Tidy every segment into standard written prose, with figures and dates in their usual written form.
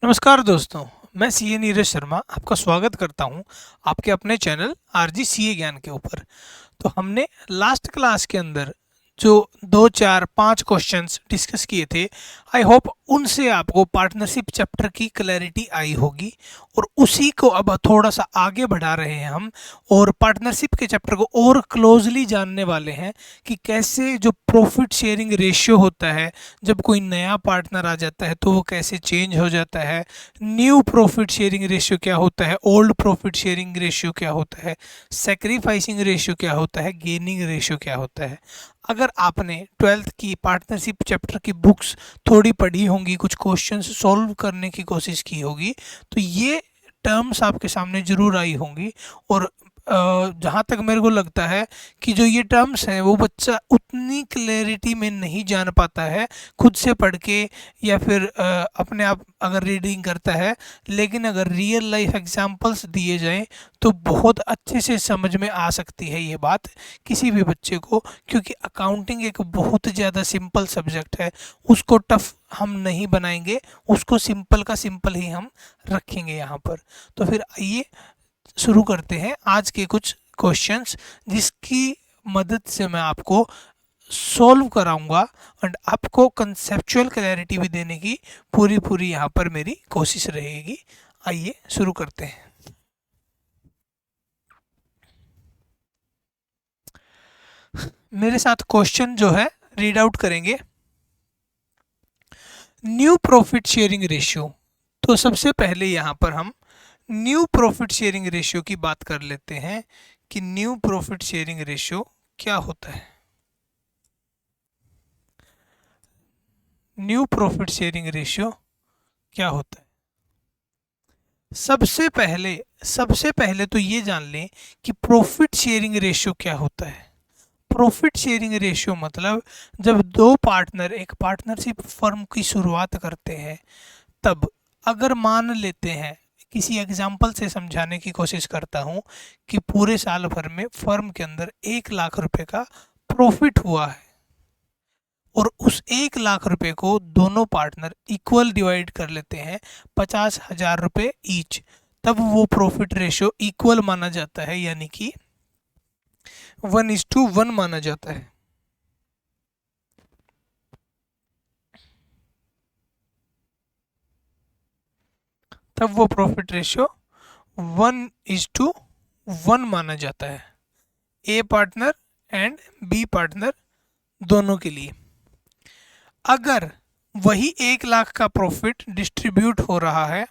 नमस्कार दोस्तों, मैं सीए नीरज शर्मा आपका स्वागत करता हूं आपके अपने चैनल आरजी सीए ज्ञान के ऊपर। तो हमने लास्ट क्लास के अंदर जो 2 4 5 क्वेश्चंस डिस्कस किए थे, आई होप उनसे आपको पार्टनरशिप चैप्टर की क्लैरिटी आई होगी और उसी को अब थोड़ा सा आगे बढ़ा रहे हैं हम और पार्टनरशिप के चैप्टर को और क्लोजली जानने वाले हैं कि कैसे जो प्रॉफिट शेयरिंग रेशियो होता है, जब कोई नया पार्टनर आ जाता है तो वो कैसे चेंज हो जाता है, न्यू प्रॉफिट शेयरिंग रेशियो क्या होता है, ओल्ड प्रॉफिट शेयरिंग रेशियो क्या होता है, सेक्रीफाइसिंग रेशियो क्या होता है, गेनिंग रेशियो क्या होता है। अगर आपने 12th की पार्टनरशिप चैप्टर की बुक्स थोड़ी पढ़ी होंगी, कुछ क्वेश्चंस सॉल्व करने की कोशिश की होगी, तो ये टर्म्स आपके सामने ज़रूर आई होंगी। और जहाँ तक मेरे को लगता है कि जो ये टर्म्स हैं वो बच्चा उतनी क्लैरिटी में नहीं जान पाता है खुद से पढ़ के या फिर अपने आप अगर रीडिंग करता है, लेकिन अगर रियल लाइफ एग्जांपल्स दिए जाएं तो बहुत अच्छे से समझ में आ सकती है ये बात किसी भी बच्चे को, क्योंकि अकाउंटिंग एक बहुत ज़्यादा सिंपल सब्जेक्ट है। उसको टफ हम नहीं बनाएंगे, उसको सिंपल का सिंपल ही हम रखेंगे यहाँ पर। तो फिर आइए शुरू करते हैं आज के कुछ क्वेश्चंस, जिसकी मदद से मैं आपको सॉल्व कराऊंगा एंड आपको कंसेप्चुअल क्लैरिटी भी देने की पूरी यहाँ पर मेरी कोशिश रहेगी। आइए शुरू करते हैं। मेरे साथ क्वेश्चन जो है रीड आउट करेंगे। New profit sharing ratio. तो सबसे पहले यहाँ पर हम न्यू प्रॉफिट शेयरिंग रेशियो की बात कर लेते हैं कि न्यू प्रॉफिट शेयरिंग रेशियो क्या होता है। न्यू प्रॉफिट शेयरिंग रेशियो क्या होता है। सबसे पहले तो ये जान लें कि प्रॉफिट शेयरिंग रेशियो क्या होता है। प्रॉफिट शेयरिंग रेशियो मतलब जब दो पार्टनर एक पार्टनरशिप फर्म की शुरुआत करते हैं, तब अगर मान लेते हैं, किसी एग्जाम्पल से समझाने की कोशिश करता हूँ कि पूरे साल भर में फर्म के अंदर 1 लाख रुपए का प्रॉफिट हुआ है और उस 1 लाख रुपए को दोनों पार्टनर इक्वल डिवाइड कर लेते हैं 50,000 रुपये ईच, तब वो प्रॉफिट रेशियो इक्वल माना जाता है, यानी कि 1:1 माना जाता है। तब वो प्रॉफिट रेशियो 1:1 माना जाता है, ए पार्टनर एंड बी पार्टनर दोनों के लिए। अगर वही 1 लाख का प्रॉफिट डिस्ट्रीब्यूट हो रहा है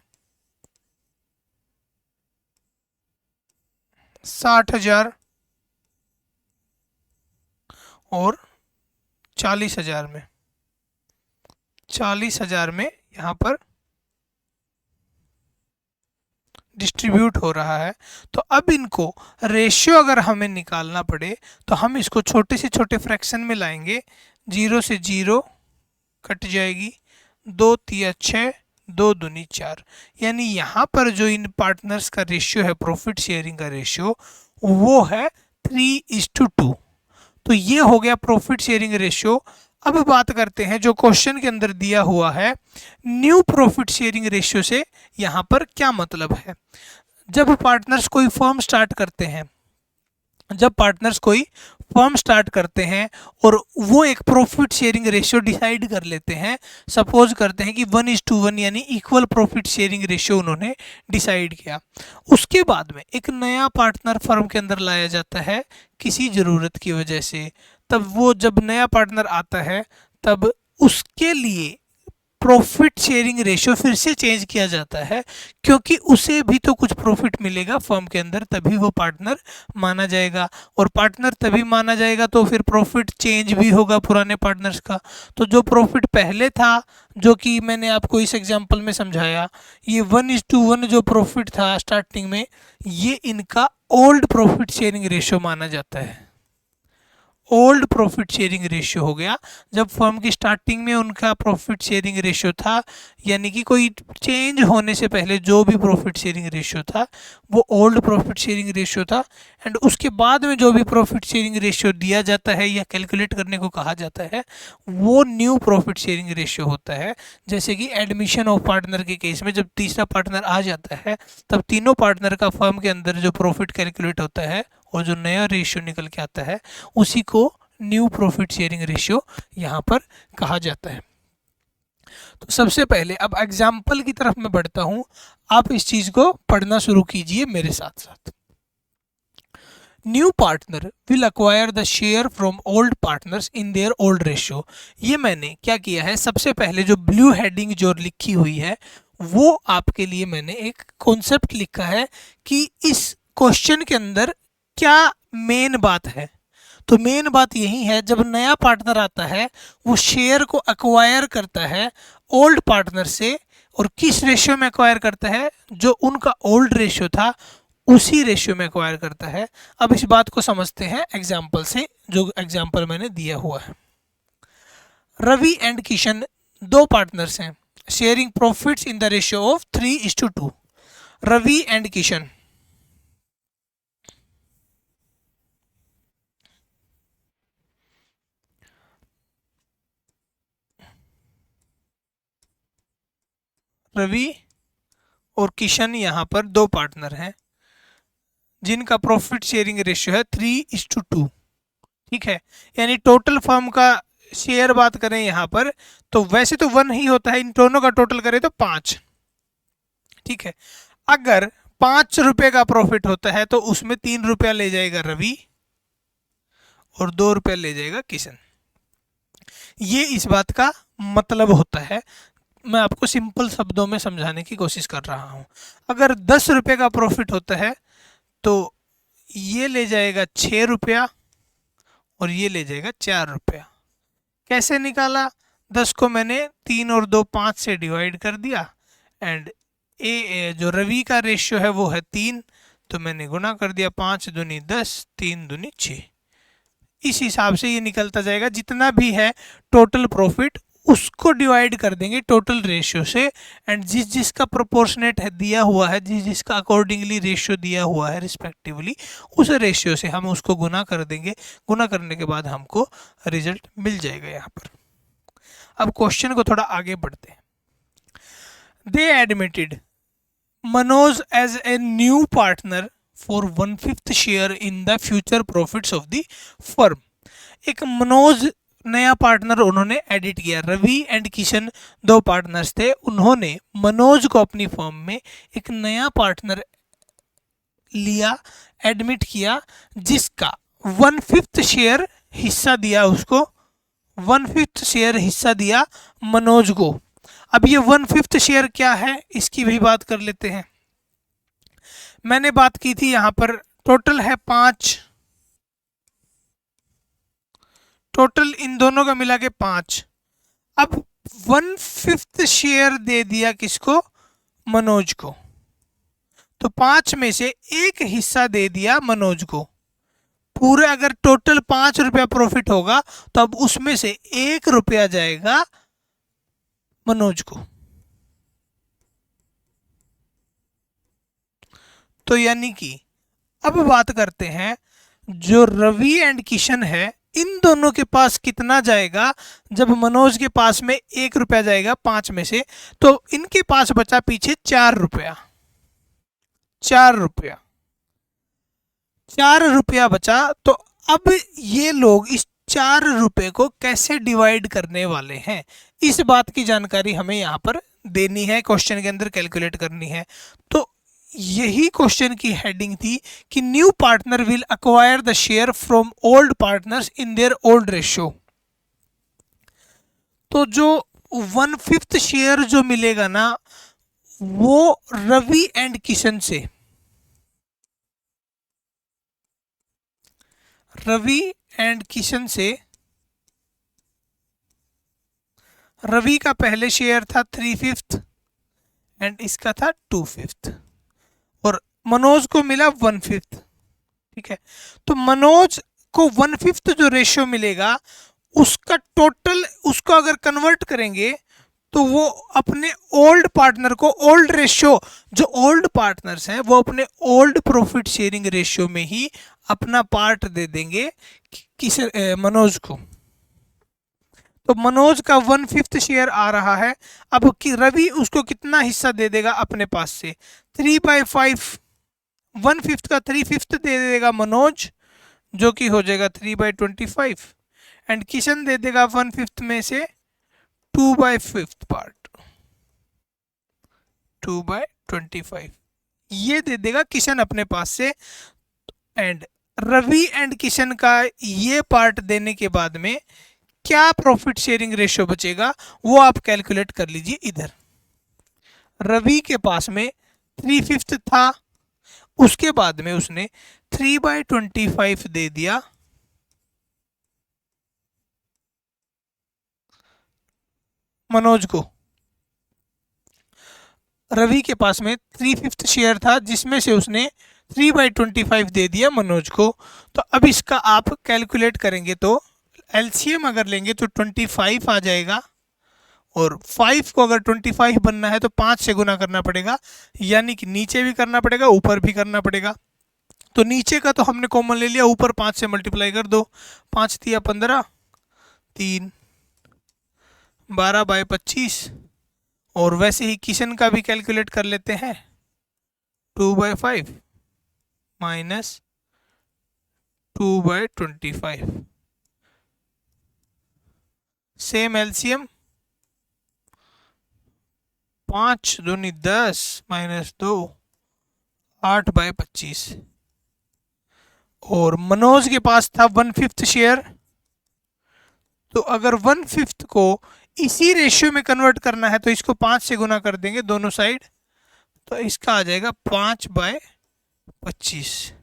60,000 और 40,000 में, 40,000 में यहाँ पर डिस्ट्रीब्यूट हो रहा है, तो अब इनको रेशियो अगर हमें निकालना पड़े तो हम इसको छोटे से छोटे फ्रैक्शन में लाएंगे। 0 से 0 कट जाएगी, 2 तिया 6, 2 दूनी 4, यानी यहाँ पर जो इन पार्टनर्स का रेशियो है, प्रॉफिट शेयरिंग का रेशियो, वो है 3:2। तो ये हो गया प्रॉफिट शेयरिंग रेशियो। अब बात करते हैं जो क्वेश्चन के अंदर दिया हुआ है न्यू प्रॉफिट शेयरिंग रेशियो से, यहाँ पर क्या मतलब है। जब पार्टनर्स कोई फर्म स्टार्ट करते हैं, जब पार्टनर्स कोई फर्म स्टार्ट करते हैं और वो एक प्रॉफिट शेयरिंग रेशियो डिसाइड कर लेते हैं, सपोज करते हैं कि 1:1 यानी इक्वल प्रॉफिट शेयरिंग रेशियो उन्होंने डिसाइड किया। उसके बाद में एक नया पार्टनर फर्म के अंदर लाया जाता है किसी ज़रूरत की वजह से, तब वो जब नया पार्टनर आता है तब उसके लिए प्रॉफिट शेयरिंग रेशियो फिर से चेंज किया जाता है, क्योंकि उसे भी तो कुछ प्रॉफिट मिलेगा फर्म के अंदर, तभी वो पार्टनर माना जाएगा। और पार्टनर तभी माना जाएगा तो फिर प्रॉफिट चेंज भी होगा पुराने पार्टनर्स का। तो जो प्रॉफिट पहले था, जो कि मैंने आपको इस एग्जांपल में समझाया, ये 1:1 जो प्रॉफिट था स्टार्टिंग में, ये इनका ओल्ड प्रॉफिट शेयरिंग रेशियो माना जाता है। ओल्ड प्रॉफिट शेयरिंग रेशियो हो गया। जब फर्म की स्टार्टिंग में उनका प्रॉफिट शेयरिंग रेशियो था, यानी कि कोई चेंज होने से पहले जो भी प्रॉफिट शेयरिंग रेशियो था वो ओल्ड प्रॉफिट शेयरिंग रेशियो था। एंड उसके बाद में जो भी प्रॉफिट शेयरिंग रेशियो दिया जाता है या कैलकुलेट करने को कहा जाता है वो न्यू प्रॉफिट शेयरिंग रेशियो होता है। जैसे कि एडमिशन ऑफ पार्टनर के केस में जब तीसरा पार्टनर आ जाता है तब तीनों पार्टनर का फर्म के अंदर जो प्रॉफिट कैलकुलेट होता है और जो नया रेशियो निकल के आता है उसी को न्यू प्रॉफिट शेयरिंग रेशियो यहाँ पर कहा जाता है। तो सबसे पहले अब एग्जाम्पल की तरफ मैं बढ़ता हूँ, आप इस चीज को पढ़ना शुरू कीजिए मेरे साथ साथ। New partner will acquire the share from old partners in their old ratio. ये मैंने क्या किया है, सबसे पहले जो ब्लू हेडिंग जो लिखी हुई है वो आपके लिए मैंने एक कॉन्सेप्ट लिखा है कि इस क्वेश्चन के अंदर क्या मेन बात है। तो मेन बात यही है, जब नया पार्टनर आता है वो शेयर को अक्वायर करता है ओल्ड पार्टनर से, और किस रेशियो में अक्वायर करता है, जो उनका ओल्ड रेशियो था उसी रेशियो में अक्वायर करता है। अब इस बात को समझते हैं एग्जाम्पल से, जो एग्जाम्पल मैंने दिया हुआ है। रवि एंड किशन दो पार्टनर्स हैं, sharing profits in the ratio of 3:2। Ravi and Kishan, Ravi और किशन यहाँ पर दो पार्टनर हैं जिनका प्रॉफिट शेयरिंग रेशियो है 3:2। ठीक है, यानी टोटल फर्म का शेयर बात करें यहाँ पर तो वैसे तो 1 ही होता है, इन दोनों का टोटल करें तो 5। ठीक है, अगर 5 रुपए का प्रॉफिट होता है तो उसमें 3 रुपया ले जाएगा रवि और 2 रुपया ले जाएगा किशन। ये इस बात का मतलब होता है। मैं आपको सिंपल शब्दों में समझाने की कोशिश कर रहा हूं। अगर 10 रुपए का प्रॉफिट होता है तो ये ले जाएगा 6 रुपया और ये ले जाएगा 4 रुपया। कैसे निकाला, 10 को मैंने 3 और 2 5 से डिवाइड कर दिया, एंड ए जो रवि का रेशियो है वो है 3, तो मैंने गुना कर दिया, 5 दूनी 10, 3 दूनी 6। इस हिसाब से ये निकलता जाएगा, जितना भी है टोटल प्रॉफिट उसको डिवाइड कर देंगे टोटल रेशियो से, एंड जिस जिसका प्रोपोर्शनेट है दिया हुआ है, जिस जिसका अकॉर्डिंगली रेशियो दिया हुआ है रिस्पेक्टिवली, उस रेशियो से हम उसको गुना कर देंगे। गुना करने के बाद हमको रिजल्ट मिल जाएगा यहाँ पर। अब क्वेश्चन को थोड़ा आगे बढ़ते हैं। They admitted Manoj as a new partner for 1/5 share in the future profits of the firm. एक मनोज नया पार्टनर उन्होंने एडिट किया। रवि एंड किशन दो पार्टनर्स थे, उन्होंने मनोज को अपनी फर्म में एक नया पार्टनर लिया, एडमिट किया, जिसका 1/5 शेयर हिस्सा दिया उसको, 1/5 शेयर हिस्सा दिया मनोज को। अब ये 1/5 शेयर क्या है इसकी भी बात कर लेते हैं। मैंने बात की थी यहाँ पर टोटल है 5, टोटल इन दोनों का मिला के 5। अब 1/5 शेयर दे दिया किसको, मनोज को, तो 5 में से एक हिस्सा दे दिया मनोज को। पूरे अगर टोटल 5 रुपया प्रॉफिट होगा तो अब उसमें से 1 रुपया जाएगा मनोज को। तो यानी कि अब बात करते हैं, जो रवि एंड किशन है इन दोनों के पास कितना जाएगा। जब मनोज के पास में 1 रुपया जाएगा 5 में से, तो इनके पास बचा पीछे 4 रुपया, 4 रुपया, 4 रुपया बचा। तो अब ये लोग इस 4 रुपए को कैसे डिवाइड करने वाले हैं, इस बात की जानकारी हमें यहाँ पर देनी है, क्वेश्चन के अंदर कैलकुलेट करनी है। तो यही क्वेश्चन की हेडिंग थी कि new partner will acquire the share from old partners in their old ratio. तो जो 1/5 शेयर जो मिलेगा ना वो रवि एंड किशन से, रवि एंड किशन से, रवि का पहले शेयर था 3/5 एंड इसका था 2/5 और मनोज को मिला 1/5। ठीक है, तो मनोज आपको 1/5 जो रेशियो मिलेगा उसका टोटल, उसको अगर कन्वर्ट करेंगे तो वो अपने ओल्ड पार्टनर को ओल्ड रेशियो, जो ओल्ड पार्टनर्स हैं वो अपने ओल्ड प्रॉफिट शेयरिंग रेशियो में ही अपना पार्ट दे देंगे किस मनोज को। तो मनोज का 1/5 शेयर आ रहा है। अब रवि उसको कितना हिस्सा दे देगा अपने पास से, 3/5, 1/5 का 3/5 दे देगा मनोज, जो कि हो जाएगा 3/25, एंड किशन दे देगा 1/5 में से 2/5 पार्ट, 2/25 ये दे देगा किशन अपने पास से। एंड रवि एंड किशन का ये पार्ट देने के बाद में क्या प्रॉफिट शेयरिंग रेशियो बचेगा वो आप कैलकुलेट कर लीजिए। इधर रवि के पास में 3/5 था, उसके बाद में उसने 3/25 दे दिया मनोज को। रवि के पास में 3/5 शेयर था जिसमें से उसने 3/25 दे दिया मनोज को। तो अब इसका आप कैलकुलेट करेंगे तो एलसीएम अगर लेंगे तो 25 आ जाएगा, और 5 को अगर 25 बनना है तो 5 से गुना करना पड़ेगा, यानी कि नीचे भी करना पड़ेगा ऊपर भी करना पड़ेगा। तो नीचे का तो हमने कॉमन ले लिया, ऊपर 5 से मल्टीप्लाई कर दो, 5 तिया 15, 3 12/25, और वैसे ही किशन का भी कैलकुलेट कर लेते हैं, 2/5 माइनस 2/25, सेम एलसीएम, 5 दूनी 10 माइनस 2, 8/25। और मनोज के पास था 1/5 शेयर, तो अगर 1/5 को इसी रेशियो में कन्वर्ट करना है तो इसको 5 से गुना कर देंगे दोनों साइड, तो इसका आ जाएगा 5/25।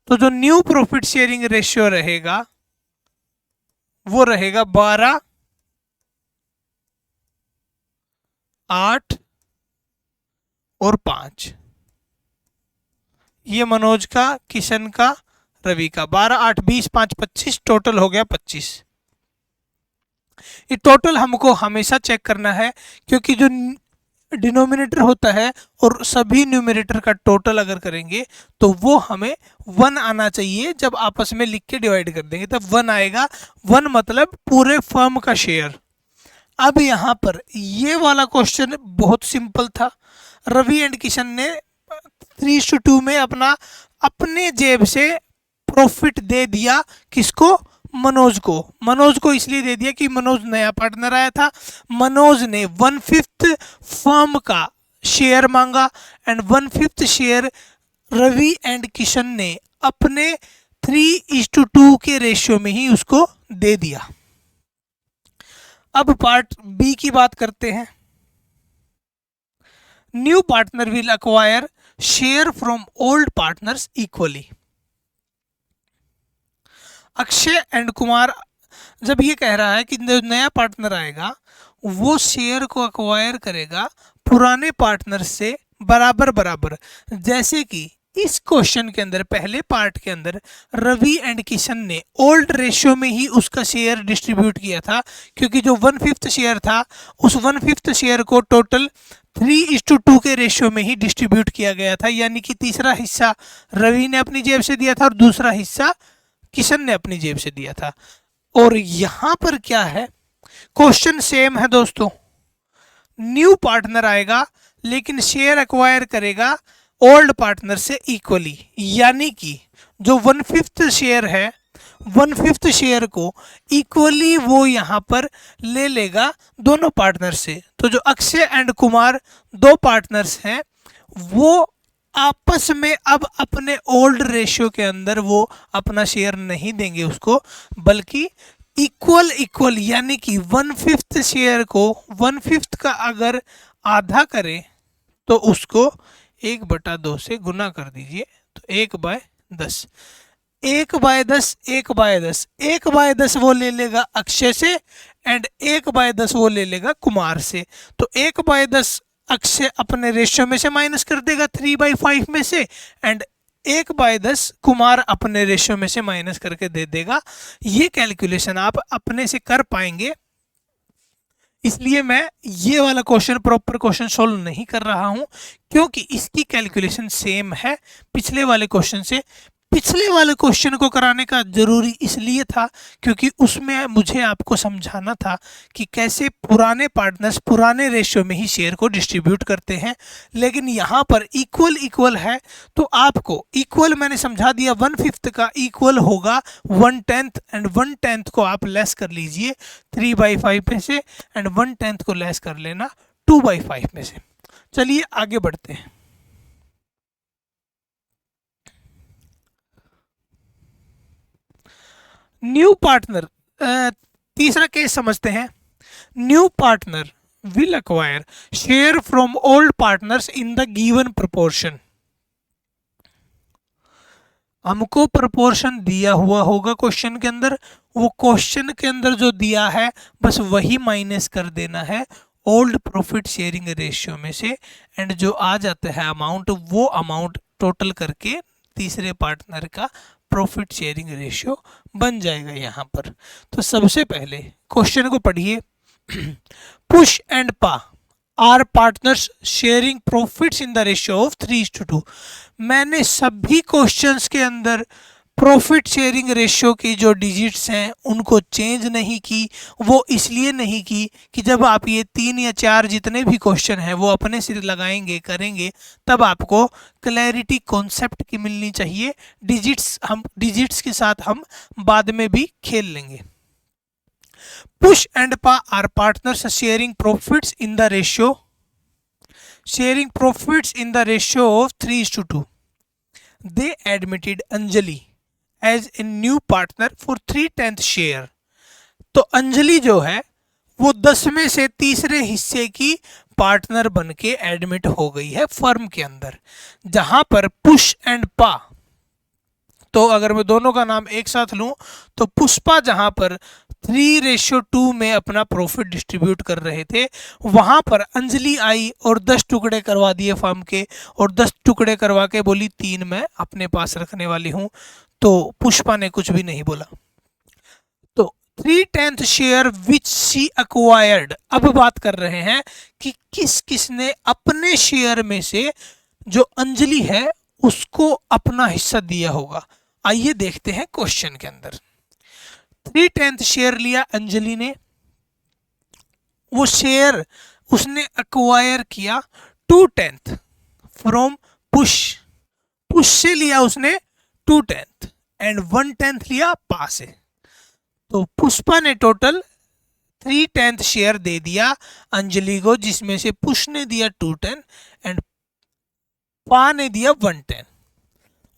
तो जो न्यू प्रॉफिट शेयरिंग रेशियो रहेगा वो रहेगा 12, 8 और 5। ये मनोज का, किशन का, रवि का 12, 8, 20, 5, 25, टोटल हो गया 25। ये टोटल हमको हमेशा चेक करना है, क्योंकि जो डिनोमिनेटर होता है और सभी न्यूमरेटर का टोटल अगर करेंगे तो वो हमें 1 आना चाहिए। जब आपस में लिख के डिवाइड कर देंगे तब 1 आएगा। 1 मतलब पूरे फर्म का शेयर। अब यहाँ पर ये वाला क्वेश्चन बहुत सिंपल था। रवि एंड किशन ने 3:2 में अपने जेब से प्रॉफिट दे दिया, किसको, मनोज को। मनोज को इसलिए दे दिया कि मनोज नया पार्टनर आया था। मनोज ने 1/5 फर्म का शेयर मांगा and 1/5 share Ravi and Kishan ने अपने 3:2 के रेशियो में ही उसको दे दिया। अब पार्ट बी की बात करते हैं। New partner will acquire share from old partners equally. Akshay and Kumar जब ये कह रहा है कि जो नया पार्टनर आएगा वो शेयर को अक्वायर करेगा पुराने पार्टनर से बराबर बराबर। जैसे कि इस क्वेश्चन के अंदर पहले पार्ट के अंदर रवि एंड किशन ने ओल्ड रेशियो में ही उसका शेयर डिस्ट्रीब्यूट किया था, क्योंकि जो 1/5 शेयर था उस 1/5 शेयर को टोटल 3:2 के रेशियो में ही डिस्ट्रीब्यूट किया गया था। यानी कि तीसरा हिस्सा रवि ने अपनी जेब से दिया था और दूसरा हिस्सा किशन ने अपनी जेब से दिया था। और यहां पर क्या है, क्वेश्चन सेम है दोस्तों। न्यू पार्टनर आएगा लेकिन शेयर एक्वायर करेगा ओल्ड पार्टनर से इक्वली, यानी कि जो 1/5 शेयर है 1/5 शेयर को इक्वली वो यहां पर ले लेगा दोनों पार्टनर से। तो जो अक्षय एंड कुमार दो पार्टनर्स हैं वो आपस में अब अपने ओल्ड रेशियो के अंदर वो अपना शेयर नहीं देंगे उसको, बल्कि इक्वल यानी कि 1/5 शेयर को 1/5 का अगर आधा करें तो उसको 1/2 से गुना कर दीजिए, तो 1/10, 1/10, 1/10, 1/10 वो ले लेगा अक्षय से एंड 1/10 वो ले लेगा कुमार से। तो 1/10 अक्षय अपने रेशियो में से माइनस कर देगा 3/5 में से, एंड 1/10 कुमार अपने रेशियो में से माइनस करके दे देगा। ये कैलकुलेशन आप अपने से कर पाएंगे, इसलिए मैं ये वाला क्वेश्चन प्रॉपर क्वेश्चन सोल्व नहीं कर रहा हूं, क्योंकि इसकी कैलकुलेशन सेम है पिछले वाले क्वेश्चन से। पिछले वाले क्वेश्चन को कराने का जरूरी इसलिए था क्योंकि उसमें मुझे आपको समझाना था कि कैसे पुराने पार्टनर्स पुराने रेशियो में ही शेयर को डिस्ट्रीब्यूट करते हैं, लेकिन यहाँ पर इक्वल इक्वल है तो आपको इक्वल मैंने समझा दिया। 1/5 का इक्वल होगा 1/10 एंड 1/10 को आप लेस कर लीजिए 3/5 में से एंड 1/10 को लेस कर लेना 2/5 में से। चलिए आगे बढ़ते हैं। न्यू पार्टनर, तीसरा केस समझते हैं। New partner will acquire share from old partners in the given proportion. हमको प्रोपोर्शन दिया हुआ होगा क्वेश्चन के अंदर, वो क्वेश्चन के अंदर जो दिया है बस वही माइनस कर देना है ओल्ड प्रॉफिट शेयरिंग रेशियो में से, एंड जो आ जाता है अमाउंट वो अमाउंट टोटल करके तीसरे पार्टनर का प्रॉफिट शेयरिंग रेशियो बन जाएगा यहाँ पर। तो सबसे पहले क्वेश्चन को पढ़िए। पुश एंड पा are partners sharing profits in the ratio of 3:2। मैंने सभी क्वेश्चंस के अंदर प्रॉफिट शेयरिंग रेशियो की जो डिजिट्स हैं उनको चेंज नहीं की। वो इसलिए नहीं की कि जब आप ये 3 या 4 जितने भी क्वेश्चन हैं वो अपने सिर लगाएंगे करेंगे तब आपको क्लैरिटी कॉन्सेप्ट की मिलनी चाहिए। डिजिट्स के साथ हम बाद में भी खेल लेंगे। पुश एंड पा are partners sharing profits in the ratio of 3:2. They admitted Anjali as a new partner for 3/10 share. तो अंजलि जो है वो 10 में से तीसरे हिस्से की पार्टनर बन के एडमिट हो गई है फर्म के अंदर। जहां पर पुश एंड पा, तो अगर मैं दोनों का नाम एक साथ लूं तो पुष्पा जहां पर 3:2 में अपना प्रॉफिट डिस्ट्रीब्यूट कर रहे थे, वहां पर अंजलि आई और 10 टुकड़े करवा दिए फर्म के, और 10 टुकड़े करवा के बोली 3 मैं अपने पास रखने वाली हूं। तो पुष्पा ने कुछ भी नहीं बोला। तो 3/10 शेयर विच शी एक्वायर्ड, अब बात कर रहे हैं कि किस किसने अपने शेयर में से जो अंजलि है उसको अपना हिस्सा दिया होगा। आइए देखते हैं क्वेश्चन के अंदर। 3/10 शेयर लिया अंजलि ने, वो शेयर उसने एक्वायर किया 2/10 फ्रॉम पुश। पुश से लिया उसने 2/10 एंड 1/10 लिया पा से। तो पुष्पा ने टोटल 3/10 शेयर दे दिया अंजलि को, जिसमें से पुश ने दिया 2/10 एंड पा ने दिया 1/10।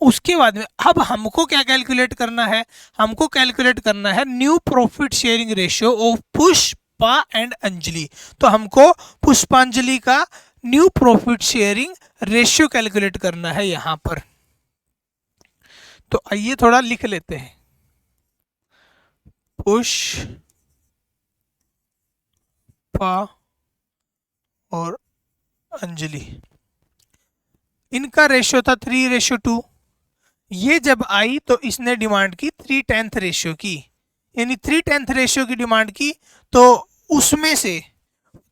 उसके बाद में अब हमको क्या कैलकुलेट करना है, हमको कैलकुलेट करना है new profit sharing ratio of Pushpa and Anjali. तो हमको पुष्पांजलि का new profit sharing ratio calculate करना है यहां पर। तो आइए थोड़ा लिख लेते हैं। पुष्पा और अंजलि, इनका रेशियो था 3:2। ये जब आई तो इसने डिमांड की 3/10 रेशियो की, यानी 3/10 रेशियो की डिमांड की। तो उसमें से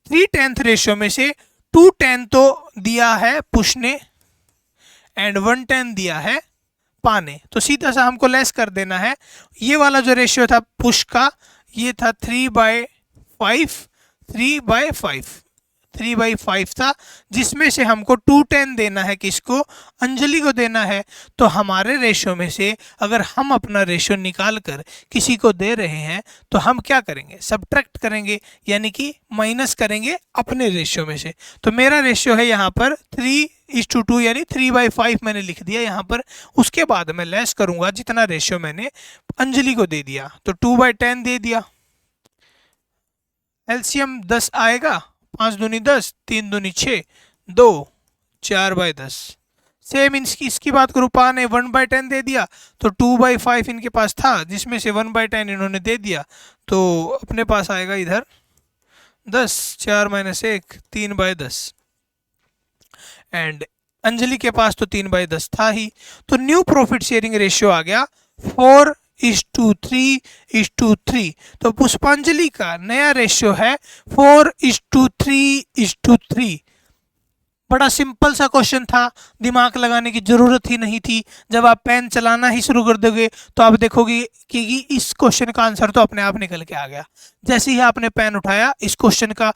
3/10 रेशियो में से 2/10 तो दिया है पुश ने एंड 1/10 दिया है पा ने। तो सीधा सा हमको लेस कर देना है। ये वाला जो रेशियो था पुश का ये था 3/5 था, जिसमें से हमको 2/10 देना है, किसको, अंजलि को देना है। तो हमारे रेशियो में से अगर हम अपना रेशियो निकाल कर किसी को दे रहे हैं तो हम क्या करेंगे, सब्ट्रैक्ट करेंगे, यानी कि माइनस करेंगे अपने रेशियो में से। तो मेरा रेशियो है यहाँ पर 3:2 यानी 3/5 मैंने लिख दिया यहाँ पर। उसके बाद मैं लेस करूंगा जितना रेशियो मैंने अंजलि को दे दिया, तो 2/10 दे दिया। एलसीएम 10 आएगा, 5 दूनी 10, 3 दूनी 6, 2, 4/10। सेम इसकी बात करूँ, पा ने 1/10 दे दिया, तो 2/5 इनके पास था, जिसमें से 1/10 इन्होंने दे दिया, तो अपने पास आएगा इधर 10, 4 - 1, 3/10। एंड अंजलि के पास तो 3/10 था ही, तो न्यू प्रॉफिट शेयरिंग रेशियो आ गया 4:3:3। तो पुष्पांजलि का नया रेशियो है 4:3:3। बड़ा सिंपल सा क्वेश्चन था, दिमाग लगाने की जरूरत ही नहीं थी। जब आप पेन चलाना ही शुरू कर दोगे तो आप देखोगे कि इस क्वेश्चन का आंसर तो अपने आप निकल के आ गया। जैसे ही आपने पेन उठाया, इस क्वेश्चन का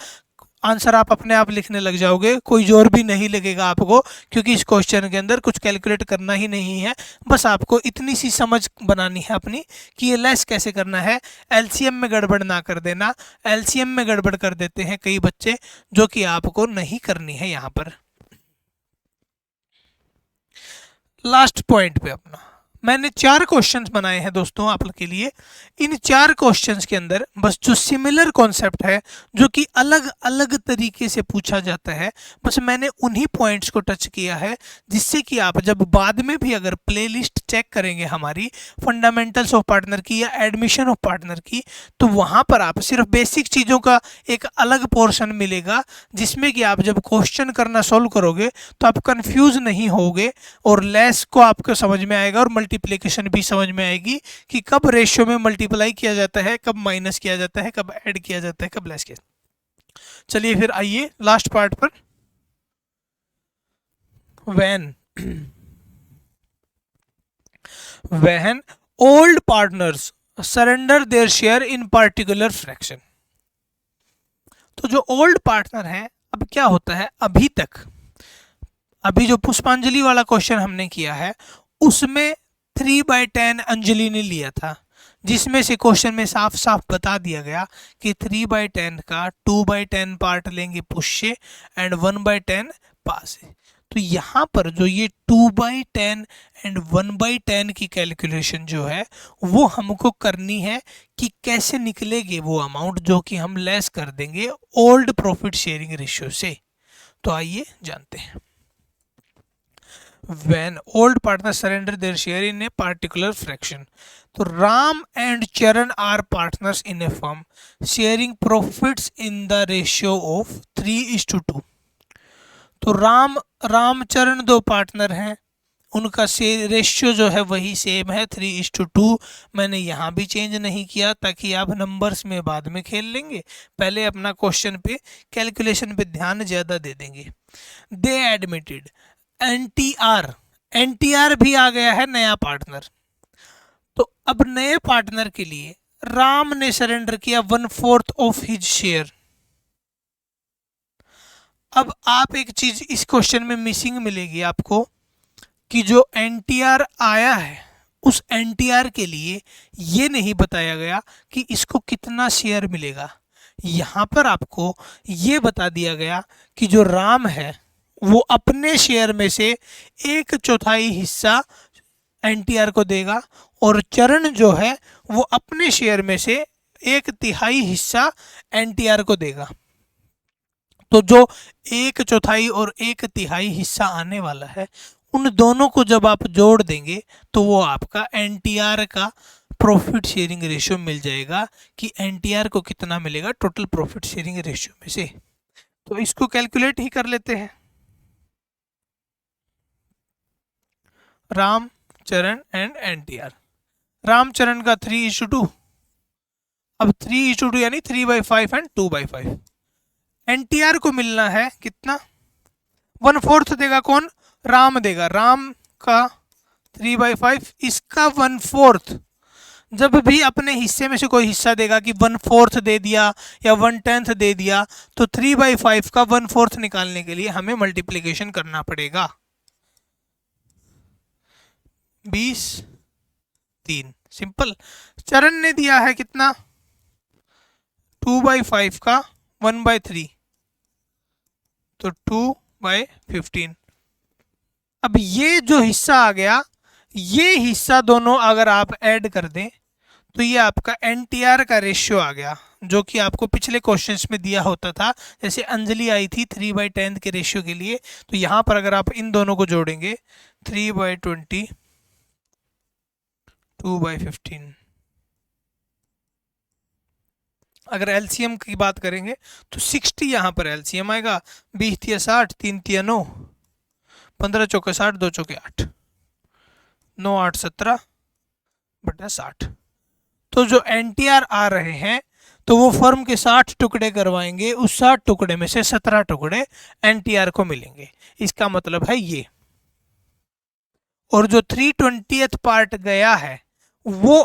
आंसर आप अपने आप लिखने लग जाओगे, कोई जोर भी नहीं लगेगा आपको, क्योंकि इस क्वेश्चन के अंदर कुछ कैलकुलेट करना ही नहीं है। बस आपको इतनी सी समझ बनानी है अपनी कि ये लेस कैसे करना है। एलसीएम में गड़बड़ ना कर देना, एलसीएम में गड़बड़ कर देते हैं कई बच्चे, जो कि आपको नहीं करनी है। यहाँ पर लास्ट पॉइंट पे अपना मैंने 4 क्वेश्चंस बनाए हैं दोस्तों आप के लिए। इन 4 क्वेश्चंस के अंदर बस जो सिमिलर कॉन्सेप्ट है, जो कि अलग अलग तरीके से पूछा जाता है, बस मैंने उन्हीं पॉइंट्स को टच किया है, जिससे कि आप जब बाद में भी अगर प्लेलिस्ट चेक करेंगे हमारी फंडामेंटल्स ऑफ पार्टनर की या एडमिशन ऑफ पार्टनर की, तो वहाँ पर आप सिर्फ बेसिक चीज़ों का एक अलग पोर्शन मिलेगा, जिसमें कि आप जब क्वेश्चन करना सॉल्व करोगे तो आप कंफ्यूज नहीं होगे और लेस को आपको समझ में आएगा और मल्टीप्लिकेशन भी समझ में आएगी कि कब रेशियो में मल्टीप्लाई किया जाता है, कब माइनस किया जाता है, कब ऐड किया जाता है, कब लेस किया। चलिए फिर आइए लास्ट पार्ट पर। when old partners surrender their share in particular fraction। तो जो ओल्ड पार्टनर है, अब क्या होता है, अभी तक अभी जो पुष्पांजलि वाला क्वेश्चन हमने किया है उसमें 3/10 अंजलि ने लिया था, जिसमें से क्वेश्चन में साफ साफ बता दिया गया कि 3/10 का 2/10 पार्ट लेंगे पुश से एंड 1/10 पास से। तो यहाँ पर जो ये 2/10 एंड 1/10 की कैलकुलेशन जो है वो हमको करनी है कि कैसे निकलेगी वो अमाउंट जो कि हम लेस कर देंगे ओल्ड प्रॉफिट शेयरिंग रेशियो से। तो आइए जानते हैं। When old partners surrender their share in a particular fraction, तो Ram and Charan are partners in a firm sharing profits in the ratio of 3:2। तो रामचरण दो पार्टनर हैं, उनका रेशियो जो है वही सेम है 3:2। मैंने यहाँ भी चेंज नहीं किया ताकि आप नंबर्स में बाद में खेल लेंगे, पहले अपना क्वेश्चन पे कैलकुलेशन पे ध्यान ज़्यादा दे देंगे। दे एडमिटेड एनटीआर भी आ गया है नया पार्टनर। तो अब नए पार्टनर के लिए राम ने सरेंडर किया 1/4 ऑफ हिज शेयर। अब आप एक चीज इस क्वेश्चन में मिसिंग मिलेगी आपको कि जो एनटीआर आया है उस एनटीआर के लिए ये नहीं बताया गया कि इसको कितना शेयर मिलेगा। यहाँ पर आपको ये बता दिया गया कि जो राम है वो अपने शेयर में से 1/4 हिस्सा एनटीआर को देगा और चरण जो है वो अपने शेयर में से 1/3 हिस्सा एनटीआर को देगा। तो जो 1/4 और 1/3 हिस्सा आने वाला है उन दोनों को जब आप जोड़ देंगे तो वो आपका एनटीआर का प्रॉफिट शेयरिंग रेशियो मिल जाएगा कि एनटीआर को कितना मिलेगा टोटल प्रॉफिट शेयरिंग रेशियो में से। तो इसको कैलकुलेट ही कर लेते हैं। रामचरण एंड एनटीआर, रामचरण का 3:2, अब 3:2 यानी 3/5 एंड 2/5। एनटीआर को मिलना है कितना, 1/4 देगा कौन, राम देगा, राम का 3/5, इसका 1/4। जब भी अपने हिस्से में से कोई हिस्सा देगा कि 1/4 दे दिया या 1/10 दे दिया, तो 3/5 का 1/4 निकालने के लिए हमें मल्टीप्लीकेशन करना पड़ेगा। 20/3 सिंपल। चरण ने दिया है कितना, 2/5 का 1/3, तो 2/15। अब ये जो हिस्सा आ गया, ये हिस्सा दोनों अगर आप ऐड कर दें तो ये आपका एनटीआर का रेशियो आ गया, जो कि आपको पिछले क्वेश्चंस में दिया होता था। जैसे अंजलि आई थी 3/10 के रेशियो के लिए, तो यहाँ पर अगर आप इन दोनों को जोड़ेंगे 3/20 2/15। अगर एलसीएम की बात करेंगे तो 60 यहाँ पर एलसीएम आएगा, 20 × 60 3 × 9 15 चौके 60, 2 चौके 8, 9 8 17 बटा 60। तो जो NTR आ रहे हैं तो वो फर्म के 60 टुकड़े करवाएंगे, उस 60 टुकड़े में से 17 टुकड़े NTR को मिलेंगे। इसका मतलब है ये। और जो 3/20th पार्ट गया है वो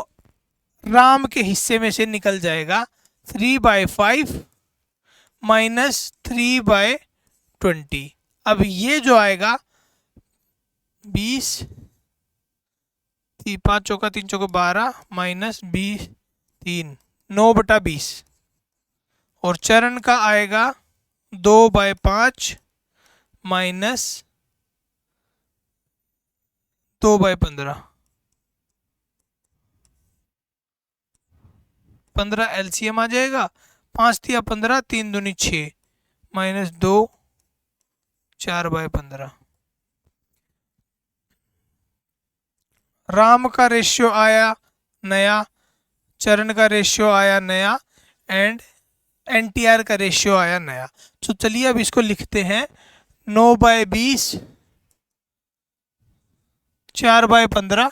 राम के हिस्से में से निकल जाएगा 3/5 माइनस 3/20। अब ये जो आएगा 20, 5 चौका 3 चौका 12 माइनस 20 3, 9 बटा 20। और चरण का आएगा 2/5 माइनस 2/15। 15 LCM आ जाएगा, 5 तिया 15, 3 दूनी 6 माइनस 2, 4/15। राम का रेशियो आया नया, चरण का रेशियो आया नया, एंड NTR का रेशियो आया नया। तो चलिए अब इसको लिखते हैं 9/20, 4/15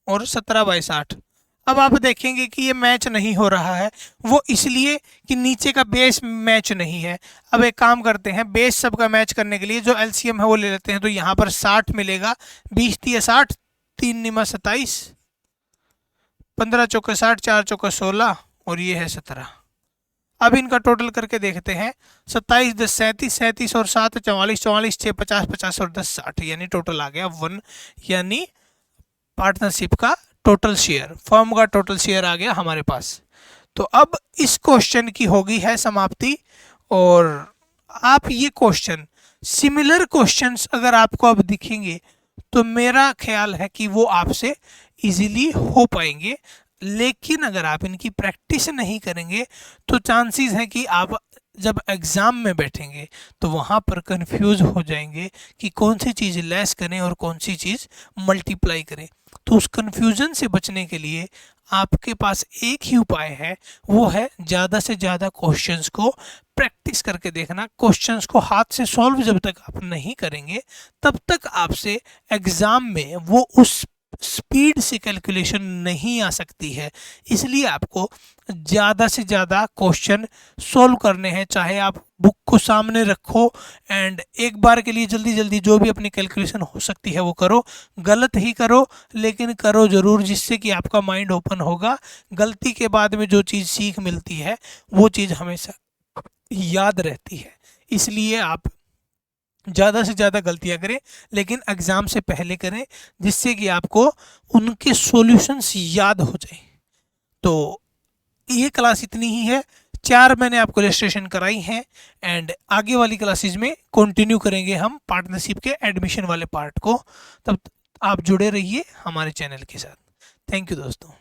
और 17/60। अब आप देखेंगे कि ये मैच नहीं हो रहा है, वो इसलिए कि नीचे का बेस मैच नहीं है। अब एक काम करते हैं, बेस सबका मैच करने के लिए जो LCM है वो ले लेते हैं। तो यहाँ पर 60 मिलेगा, 20 तिया 60, 3 निमा 27, 15 चौके 60, 4 चौके 16 और ये है 17। अब इनका टोटल करके देखते हैं, 27 10 37, 37 और 7 44, 44 6 50, 50 और 10 60, यानी टोटल आ गया 1, यानी पार्टनरशिप का टोटल शेयर, फर्म का टोटल शेयर आ गया हमारे पास। तो अब इस क्वेश्चन की होगी है समाप्ति। और आप ये क्वेश्चन, सिमिलर क्वेश्चंस अगर आपको अब दिखेंगे तो मेरा ख्याल है कि वो आपसे इजीली हो पाएंगे। लेकिन अगर आप इनकी प्रैक्टिस नहीं करेंगे तो चांसेस है कि आप जब एग्ज़ाम में बैठेंगे तो वहाँ पर कंफ्यूज हो जाएंगे कि कौन सी चीज़ लेस करें और कौन सी चीज़ मल्टीप्लाई करें। तो उस कन्फ्यूज़न से बचने के लिए आपके पास एक ही उपाय है, वो है ज़्यादा से ज़्यादा क्वेश्चंस को प्रैक्टिस करके देखना। क्वेश्चंस को हाथ से सॉल्व जब तक आप नहीं करेंगे तब तक आपसे एग्ज़ाम में वो उस स्पीड से कैलकुलेशन नहीं आ सकती है। इसलिए आपको ज़्यादा से ज़्यादा क्वेश्चन सॉल्व करने हैं, चाहे आप बुक को सामने रखो एंड एक बार के लिए जल्दी जल्दी जो भी अपनी कैलकुलेशन हो सकती है वो करो। गलत ही करो लेकिन करो ज़रूर, जिससे कि आपका माइंड ओपन होगा। गलती के बाद में जो चीज़ सीख मिलती है वो चीज़ हमेशा याद रहती है। इसलिए आप ज़्यादा से ज़्यादा गलतियां करें लेकिन एग्ज़ाम से पहले करें, जिससे कि आपको उनके सॉल्यूशंस याद हो जाए। तो ये क्लास इतनी ही है, 4 मैंने आपको रजिस्ट्रेशन कराई हैं एंड आगे वाली क्लासेस में कंटिन्यू करेंगे हम पार्टनरशिप के एडमिशन वाले पार्ट को। तब आप जुड़े रहिए हमारे चैनल के साथ। थैंक यू दोस्तों।